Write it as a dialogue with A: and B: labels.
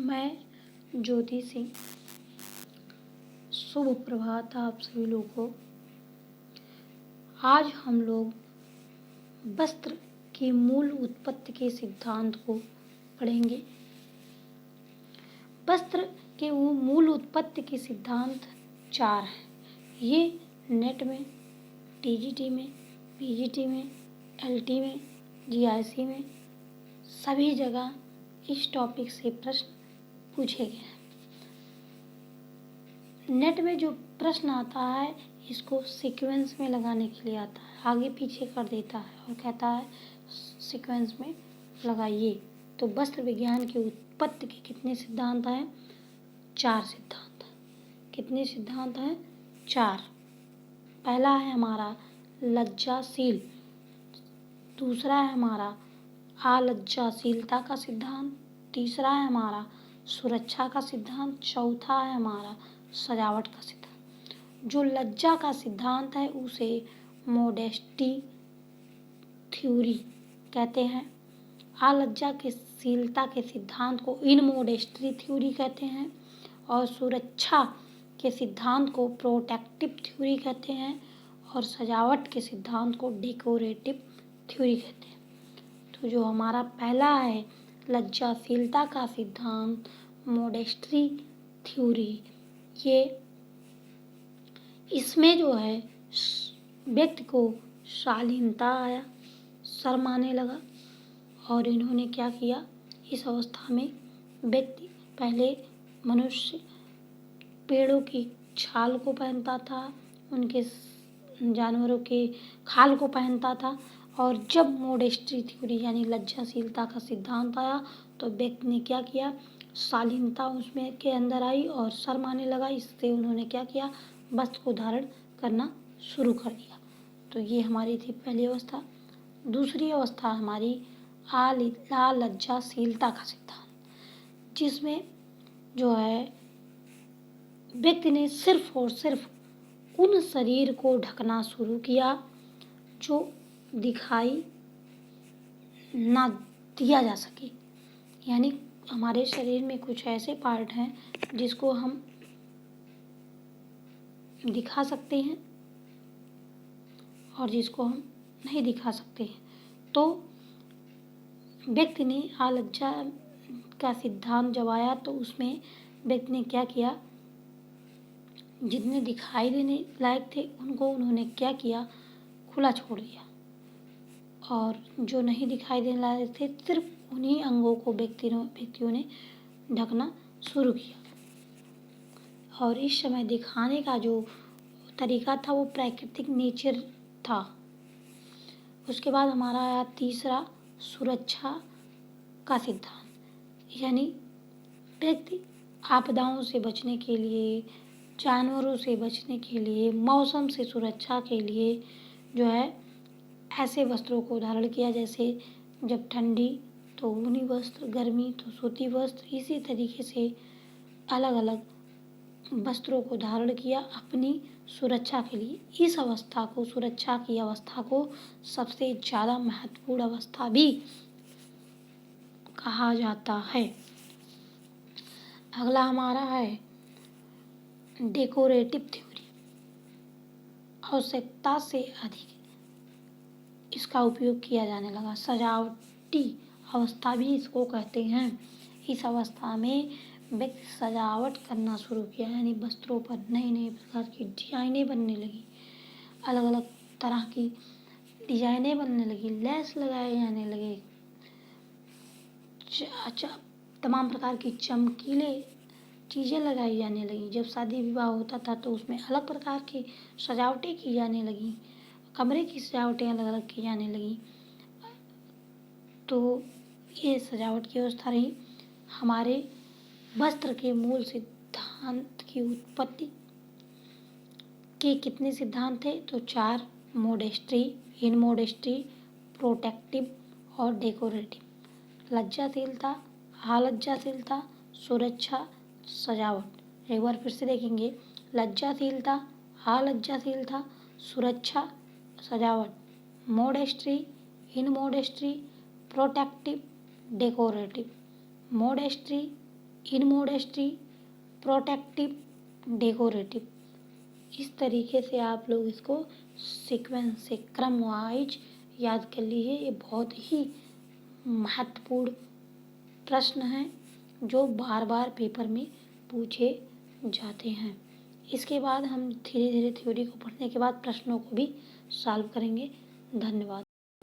A: मैं ज्योति सिंह। शुभ प्रभात आप सभी लोगों को। आज हम लोग वस्त्र की मूल उत्पत्ति के सिद्धांत को पढ़ेंगे। वस्त्र के वो मूल उत्पत्ति के सिद्धांत 4 हैं। ये नेट में, टीजीटी में, पीजीटी में, एलटी में, जीआईसी में सभी जगह इस टॉपिक से प्रश्न पूछे गए हैं। नेट में जो प्रश्न आता है इसको सीक्वेंस में लगाने के लिए आता है, आगे पीछे कर देता है और कहता है सीक्वेंस में लगाइए। तो वस्त्र विज्ञान की उत्पत्ति के कितने सिद्धांत हैं? 4 सिद्धांत। कितने सिद्धांत हैं? 4। पहला है हमारा लज्जाशील, दूसरा है हमारा अलज्जाशीलता का सिद्धांत, तीसरा है हमारा सुरक्षा का सिद्धांत, चौथा है हमारा सजावट का सिद्धांत। जो लज्जा का सिद्धांत है उसे मोडेस्टी थ्योरी कहते हैं। अलज्जा के शीलता के सिद्धांत को इनमोडेस्टी थ्योरी कहते हैं और सुरक्षा के सिद्धांत को प्रोटेक्टिव थ्योरी कहते हैं और सजावट के सिद्धांत को डेकोरेटिव थ्योरी कहते हैं। तो जो हमारा पहला है लज्जाशीलता का सिद्धांत, मोडेस्टी थ्योरी, ये इसमें जो है व्यक्ति को शालीनता आया, शर्म आने लगा और इन्होंने क्या किया, इस अवस्था में व्यक्ति पहले मनुष्य पेड़ों की छाल को पहनता था, उनके जानवरों के खाल को पहनता था और जब मोडेस्टी थ्योरी यानी लज्जाशीलता का सिद्धांत आया तो व्यक्ति ने क्या किया, शालीनता उसमें के अंदर आई और शर्म आने लगा। इससे उन्होंने क्या किया, वस्त्र को धारण करना शुरू कर दिया। तो ये हमारी थी पहली अवस्था। दूसरी अवस्था हमारी अलज्जाशीलता का सिद्धांत, जिसमें जो है व्यक्ति ने सिर्फ और सिर्फ उन शरीर को ढकना शुरू किया जो दिखाई ना दिया जा सके। यानी हमारे शरीर में कुछ ऐसे पार्ट हैं जिसको हम दिखा सकते हैं और जिसको हम नहीं दिखा सकते हैं। तो व्यक्ति ने अलज्जा का सिद्धांत जब आया तो उसमें व्यक्ति ने क्या किया, जितने दिखाई देने लायक थे उनको उन्होंने क्या किया, खुला छोड़ दिया और जो नहीं दिखाई देने लायक थे सिर्फ उन्हीं अंगों को व्यक्तियों ने ढकना शुरू किया। और इस समय दिखाने का जो तरीका था वो प्राकृतिक नेचर था। उसके बाद हमारा आया तीसरा सुरक्षा का सिद्धांत, यानी व्यक्ति आपदाओं से बचने के लिए, जानवरों से बचने के लिए, मौसम से सुरक्षा के लिए जो है ऐसे वस्त्रों को धारण किया, जैसे जब ठंडी तो ऊनी वस्त्र, गर्मी तो सूती वस्त्र, इसी तरीके से अलग अलग वस्त्रों को धारण किया अपनी सुरक्षा के लिए। इस अवस्था को, सुरक्षा की अवस्था को सबसे ज़्यादा महत्वपूर्ण अवस्था भी कहा जाता है। अगला हमारा है डेकोरेटिव थ्योरी। आवश्यकता से अधिक इसका उपयोग किया जाने लगा। सजावटी अवस्था भी इसको कहते हैं। इस अवस्था में व्यक्ति सजावट करना शुरू किया, यानी वस्त्रों पर नए नए प्रकार की डिजाइनें बनने लगी, अलग अलग तरह की डिजाइनें बनने लगी, लेस लगाए जाने लगे, तमाम प्रकार की चमकीले चीज़ें लगाई जाने लगी। जब शादी विवाह होता था तो उसमें अलग प्रकार की सजावटें की जाने लगी, कमरे की सजावटें अलग अलग की जाने लगी। तो ये सजावट की व्यवस्था रही। हमारे वस्त्र के मूल सिद्धांत की उत्पत्ति के कितने सिद्धांत थे? तो 4, मोडेस्टी, इनमोडेस्टी, प्रोटेक्टिव और डेकोरेटिव। लज्जाशीलता, अलज्जाशीलता, सुरक्षा, सजावट। एक बार फिर से देखेंगे, लज्जाशीलता, अलज्जाशीलता, सुरक्षा, सजावट, modesty, immodesty, protective, decorative. Modesty immodesty, protective, decorative. इस तरीके से आप लोग इसको सीक्वेंस से क्रम वाइज याद कर लीजिए। ये बहुत ही महत्वपूर्ण प्रश्न हैं जो बार बार पेपर में पूछे जाते हैं। इसके बाद हम धीरे धीरे थ्योरी को पढ़ने के बाद प्रश्नों को भी सॉल्व करेंगे। धन्यवाद।